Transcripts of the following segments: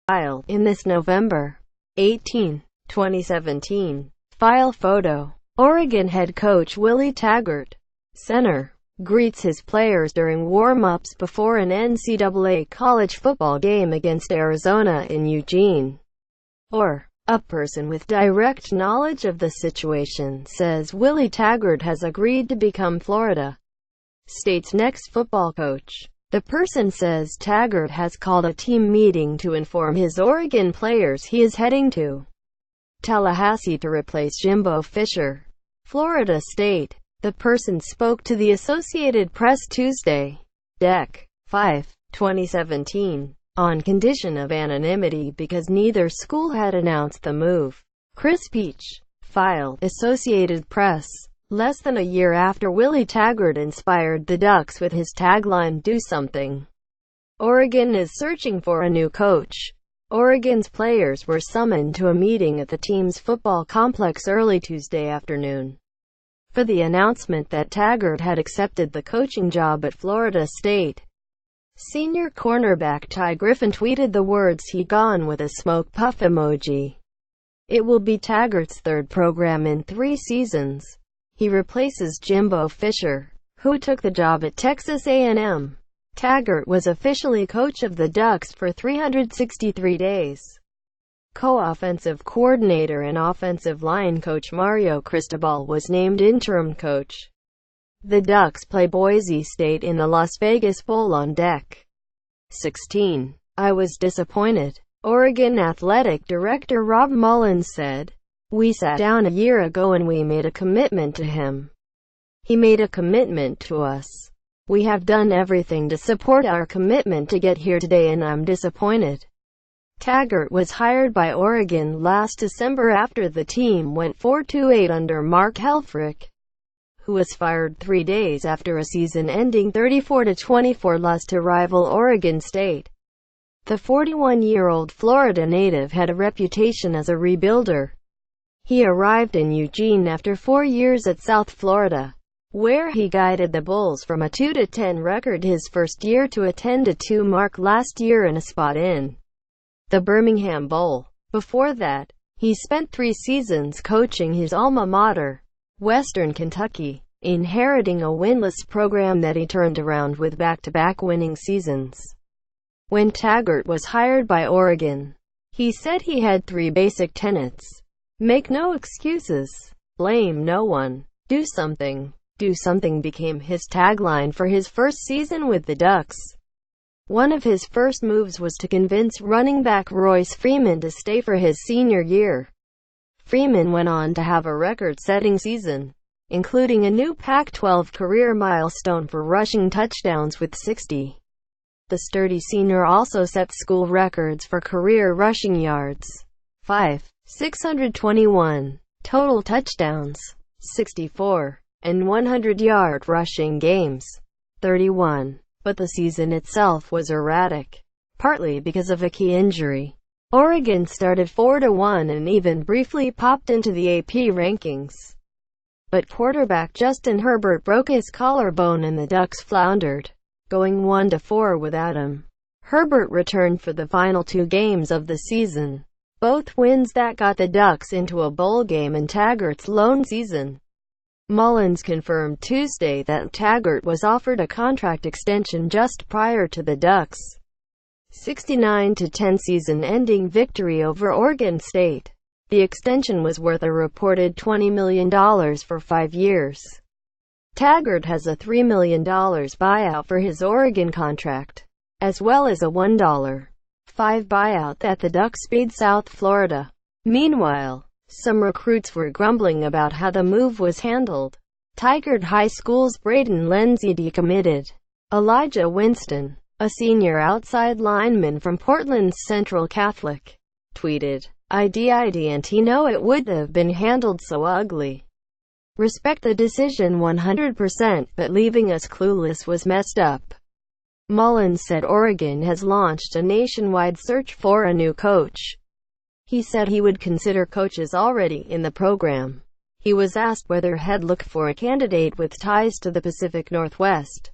File in this November 18, 2017. File photo. Oregon head coach Willie Taggart, center, greets his players during warm-ups before an NCAA college football game against Arizona in Eugene. A person with direct knowledge of the situation says Willie Taggart has agreed to become Florida State's next football coach. The person says Taggart has called a team meeting to inform his Oregon players he is heading to Tallahassee to replace Jimbo Fisher, Florida State. The person spoke to the Associated Press Tuesday, Dec. 5, 2017, on condition of anonymity because neither school had announced the move. Chris Peach. File. Associated Press. Less than a year after Willie Taggart inspired the Ducks with his tagline, "Do Something," Oregon is searching for a new coach. Oregon's players were summoned to a meeting at the team's football complex early Tuesday afternoon for the announcement that Taggart had accepted the coaching job at Florida State. Senior cornerback Ty Griffin tweeted the words "he gone" with a smoke puff emoji. It will be Taggart's third program in 3 seasons. He replaces Jimbo Fisher, who took the job at Texas A&M. Taggart was officially coach of the Ducks for 363 days. Co-offensive coordinator and offensive line coach Mario Cristobal was named interim coach. The Ducks play Boise State in the Las Vegas Bowl on Dec. 16. I was disappointed, Oregon Athletic Director Rob Mullins said. We sat down a year ago and we made a commitment to him. He made a commitment to us. We have done everything to support our commitment to get here today and I'm disappointed. Taggart was hired by Oregon last December after the team went 4-8 under Mark Helfrich, who was fired 3 days after a season-ending 34-24 loss to rival Oregon State. The 41-year-old Florida native had a reputation as a rebuilder. He arrived in Eugene after 4 years at South Florida, where he guided the Bulls from a 2-10 record his first year to a 10-2 mark last year and a spot in the Birmingham Bowl. Before that, he spent 3 seasons coaching his alma mater, Western Kentucky, inheriting a winless program that he turned around with back-to-back winning seasons. When Taggart was hired by Oregon, he said he had 3 basic tenets. Make no excuses. Blame no one. Do something. Do something became his tagline for his first season with the Ducks. One of his first moves was to convince running back Royce Freeman to stay for his senior year. Freeman went on to have a record-setting season, including a new Pac-12 career milestone for rushing touchdowns with 60. The sturdy senior also set school records for career rushing yards. 621, total touchdowns, 64, and 100-yard rushing games, 31. But the season itself was erratic, partly because of a key injury. Oregon started 4-1 and even briefly popped into the AP rankings. But quarterback Justin Herbert broke his collarbone and the Ducks floundered, going 1-4 without him. Herbert returned for the final 2 games of the season, both wins that got the Ducks into a bowl game in Taggart's lone season. Mullins confirmed Tuesday that Taggart was offered a contract extension just prior to the Ducks' 69-10 season-ending victory over Oregon State. The extension was worth a reported $20 million for 5 years. Taggart has a $3 million buyout for his Oregon contract, as well as a $1.5 buyout that the Ducks paid South Florida. Meanwhile, some recruits were grumbling about how the move was handled. Taggart High School's Braden Lenzy decommitted. Elijah Winston, a senior outside lineman from Portland's Central Catholic, tweeted, "I didn't know it would have been handled so ugly. Respect the decision 100%, but leaving us clueless was messed up." Mullins said Oregon has launched a nationwide search for a new coach. He said he would consider coaches already in the program. He was asked whether he'd look for a candidate with ties to the Pacific Northwest.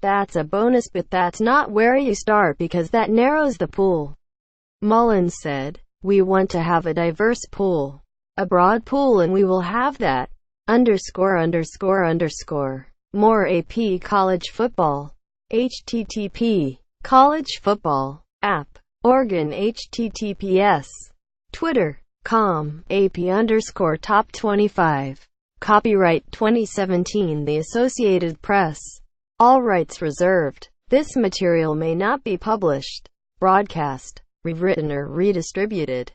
That's a bonus, but that's not where you start because that narrows the pool. Mullins said, "We want to have a diverse pool, a broad pool, and we will have that. More AP College Football. HTTP. College Football. App. Oregon HTTPS. Twitter.com. AP_top 25. Copyright 2017 The Associated Press. All rights reserved. This material may not be published, broadcast, rewritten or redistributed.